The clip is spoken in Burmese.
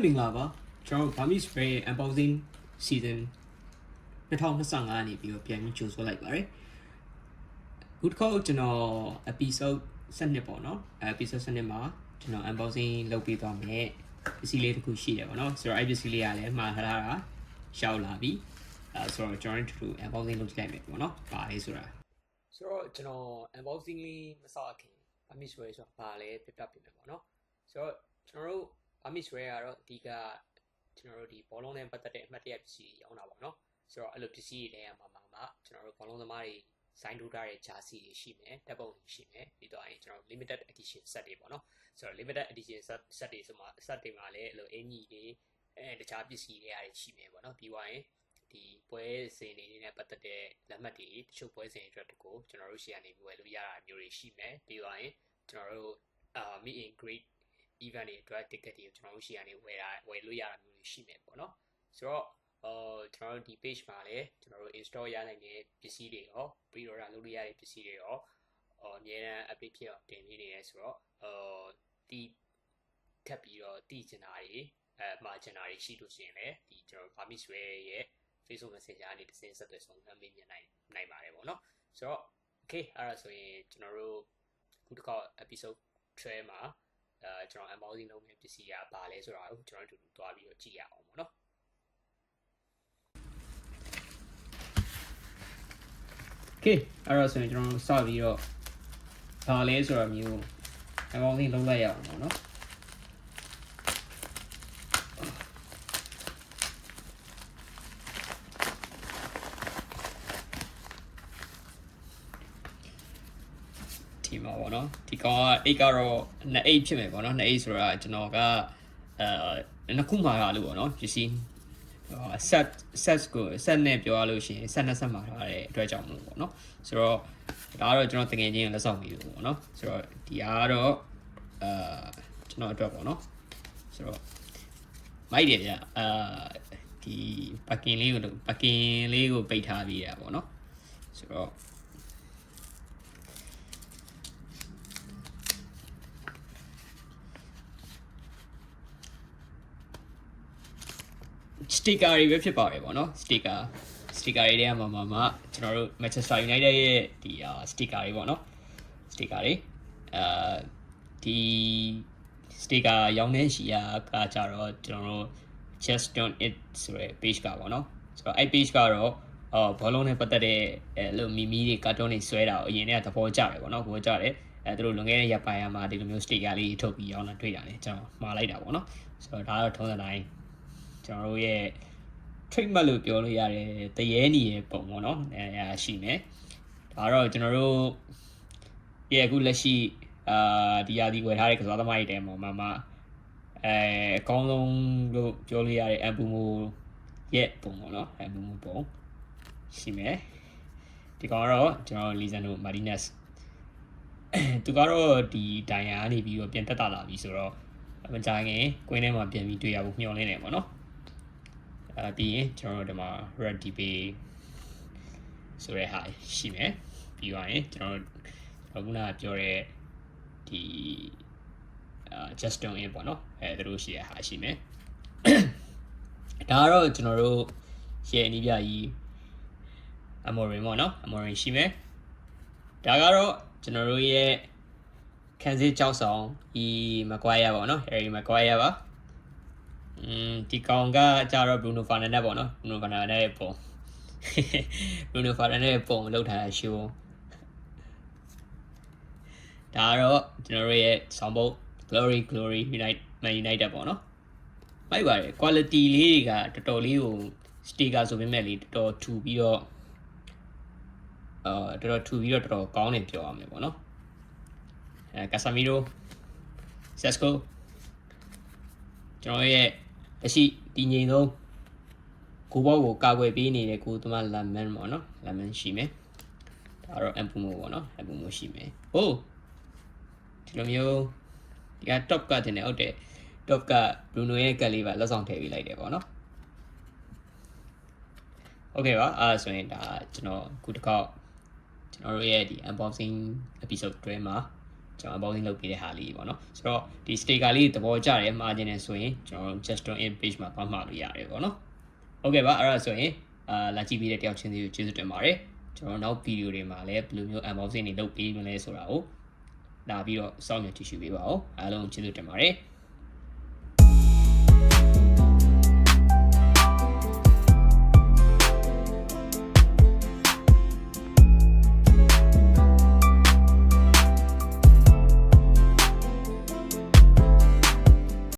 မင်္ဂလာပါကျွန်တော် Burmese Spray Unboxing Season 2025နေပြီးတော့ပြန်ပြီးကြိုဆိုလိုက်ပါတယ်ခုတစ်ခေါက်ကျွန်တော် episode 7ပေါ့နော်episode 7မှာကျွန်တော် unboxing လုပ်ပေးသွားမယ်ပစ္စည်းလေးတစ်ခုရှိတယ်ပေါ့နော်ဆိုတော့အဲ့ပစ္စည်းလေးကလည်းမှာထားတာရှောက်လာပြီဆိုတော့ကျွန်တော်တို့ unboxing လုပ်ကြည့်လိုက်မယ်ပေါ့နော်ပါလေဆိုတာဆိုတော့ကျွန်တော် unboxing လေးမစခင် Burmese Spray ဆိုတာပါလေပြပြပြမယ်ပေါ့နော်ဆိုတော့ကျွန်တော်တို့Burmese Spray ကတော့အဓိကကျွန်တော်တို့ဒီဘောလုံးနဲ့ပတ်သက်တဲ့အမှတ်တရပစ္စည်းရောင်းတာပေါ့နော်ဆိုတော့အဲ့လိုပစ္စည်းတွေထဲမှာကျွန်တော်တို့ဘောလုံးသမားတွေစိုင်းထိုးထားတဲ့ဂျာစီတွေရှိမယ်တပ်ပုံတွေရှိမယ်ပြီးတော့ကျွန်တော် limited edition set တွေပေါ့နော်ဆိုတော့ limited edition set တွေဆိုမှ set တွေမှာလည်းအဲ့လိုအင်ကြီးတွေတခြားပစ္စည်းတွေအားရှိမယ်ပေါ့နော်ပြီးသွားရင်ဒီပွဲစဉ်တွေနဲ့ပတ်သက်တဲ့လက်မှတ်တွေတချို့ပွဲစဉ်တွေအတွက်တကူကျွန်တော်တို့ရှေ့ကနေဝယ်လို့ရတာမျိုးတွေရှိမယ်ပြီးသွားရင်ကျွန်တော်တို့ meet and greet event တွေအတွက် ticket တွေကိုကျွန်တော်တို့ရှေ့ကနေဝယ်လို့ရတာမျိုးတွေရှိမယ်ပေါ့နော်ဆိုတော့ကျွန်တော်တို့ဒီ page မှာလည်းကျွန်တော်တို့ install ရနိုင်တဲ့ပစ္စည်းတွေရော pre-order လုပ်လို့ရတဲ့ပစ္စည်းတွေရောအများအား update ဖြစ်အောင်တင်ပေးနေရဲဆိုတော့ဒီထပ်ပြီးတော့တည်ကျင်တာတွေမှာကျင်တာတွေရှိလို့ရှိရင်လည်းဒီကျွန်တော် Burmese Spray ရဲ့ Facebook Messenger ကနေတစ်စင်းဆက်သွယ်ဆောင်မေးမြန်းနိုင်ပါတယ်ပေါ့နော်ဆိုတော့ okay အဲ့ဒါဆိုရင်ကျွန်တော်တို့ခုတစ်ခါ episode 12မှာကျွန်တော် unboxing လုပ်မယ့်ပစ္စည်းကဘာလဲဆိုတာကိုကျွန်တော်တို့သွားပြီးတော့ကြည့်ရအောင်ပေါ့နော် Okay အဲ့တော့ဆိုရင်ကျွန်တော်စပြီးတော့ဘာလဲဆိုတာမျိုး unboxing လုပ်လိုက်ရအောင်ပေါ့နော်ဒီမှာပေါ့နော်ဒီကောင်က8ကတော့2ဖြစ်မယ်ပေါ့နော်2ဆိုတာကျွန်တော်ကနှစ်ခုမှာလို့ပေါ့နော်ပစ္စည်းset ကို set နဲ့ပြောရလို့ရှိရင် set နဲ့ set မှာထားတဲ့အတွက်ကြောင့်မလို့ပေါ့နော်ဆိုတော့ဒါကတော့ကျွန်တော်တကယ်ချင်းလက်ဆောင်ပြီးပေါ့နော်ဆိုတော့ဒီကတော့ကျွန်တော်အတွက်ပေါ့နော်ဆိုတော့မိုက်တယ်ဗျဒီ packing လေးကိုပိတ်ထားပြီးတာပေါ့နော်ဆိုတော့sticker တွေပဲဖြစ်ပါတယ်ပေါ့နော် sticker တွေထဲမှာကျွန်တော်တို့ Manchester United ရဲ့ဒီ sticker တွေပေါ့နော် sticker တွေဒီ sticker ရောင်းနေရှိရာကကြတော့ကျွန်တော်တို့ just don't it ဆိုတဲ့ page ကပေါ့နော်ဆိုတော့အဲ့ page ကတော့ဘောလုံးနဲ့ပတ်သက်တဲ့အဲ့လိုမီမီတွေကာတွန်းတွေဆွဲတာကိုအရင်ကသဘောကျတယ်ပေါ့နော်သဘောကျတယ်သူတို့လွန်ခဲ့တဲ့ရက်ပိုင်းမှာဒီလိုမျိုး sticker လေးထုတ်ပြီးရောင်းတာတွေ့ရတယ်ကျွန်တော်မှားလိုက်တာပေါ့နော်ဆိုတော့ဒါတော့ထုံးစံတိုင်းကျွန်တော်တို့ရဲ့ trademark လို့ပြောလို့ရတယ်တရေနီရဲ့ပုံပေါ့နော်ရှိမယ်ဒါတော့ကျွန်တော်တို့ရဲ့အခုလက်ရှိဒီရာဒီဝယ်ထားတဲ့ကစားသမားတွေတဲမှာအကောင်းဆုံးလို့ပြောလို့ရတဲ့အမ်ပူမိုရဲ့ပုံပေါ့နော်အမ်ပူမိုပုံရှိမယ်ဒီကောင်ကတော့ကျွန်တော်လီဇန်နိုမာတီနက်စ်သူကတော့ဒီဒိုင်ယာကနေပြီးတော့ပြန်တက်တာလာပြီဆိုတော့မကြခင်ကွင်းထဲမှာပြန်ပြီးတွေ့ရဖို့မျှော်လင့်နေပေါ့နော်ပြီးရင်ကျွန်တော်တို့ဒီမှာ red db ဆိုတဲ့ဟာရှိမယ်ပြီးသွားရင်ကျွန်တော်ခုနကပြောတဲ့ဒီ just don't in ပေါ့နော်သူတို့ရှိတဲ့ဟာရှိမယ်ဒါကတော့ကျွန်တော်တို့ရဲ့အနည်းပြကြီး amorin ပေါ့နော် amorin ရှိမယ်ဒါကတော့ကျွန်တော်တို့ရဲ့ခန်းစစ်ကြောက်ဆောင်ဒီမကွာရပါပေါ့နော် Harry မကွာရပါဒီကောင်ကကြတော့ Bruno Fernandes ပေါ့နော် Bruno Fernandes ရဲ့ပုံ Bruno Fernandes ရဲ့ပုံလောက်ထားတာရှိဘူးဒါကတော့ကျွန်တော်တို့ရဲ့ဆောင်းပုတ် Glory Man United ပေါ့နော်မိုက်ပါတယ် quality လေးတွေကတော်တော်လေးကို sticker ဆိုပေမဲ့လေတော်တော်ထူပြီးတော့တော်တော်ကောင်းနေပြောရမယ်ပေါ့နော်Casemiro Sesko ကျွန်တော်ရဲ့အရှိတည်ငြိမ်ဆုံးကိုဘောကိုကာကွယ်ပေးနေတဲ့ကိုသမား Lemon ပေါ့နော် Lemon ရှိမယ်ဒါတော့ Empumo ပေါ့နော် Empumo ရှိမယ်ဟုတ်ဒီလိုမျိုးဒီက top ကတင်နေဟုတ်တယ် top က Bruno ရဲ့ကတ်လေးပါလက်ဆောင်ထည့်ပေးလိုက်တယ်ပေါ့နော်โอเคပါဆိုရင်ဒါကျွန်တော်ခုတစ်ခေါက်ကျွန်တော်တို့ရဲ့ဒီ unboxing episode တွဲမှာ ကျွန်တော် unboxing လုပ်ပေးတဲ့ဟာလေးပေါ့နော်ဆိုတော့ဒီ sticker လေးသဘောကျတယ်မှားခြင်းနဲ့ဆိုရင်ကျွန်တော် just on in page မှာပတ်မှာလို့ရတယ်ပေါ့နော်ဟုတ်ကဲ့ပါအဲ့ဒါဆိုရင်လာကြည့်ပေးတဲ့တယောက်ချင်းစီကိုကျေးဇူးတင်ပါတယ်ကျွန်တော်နောက်ဗီဒီယိုတွေမှာလည်းဘယ်လိုမျိုး unboxing တွေလုပ်ပေးမလဲဆိုတာကိုလာပြီးတော့စောင့်မျှော်ကြည့်ရှုပေးပါဦးအားလုံးကျေးဇူးတင်ပါတယ်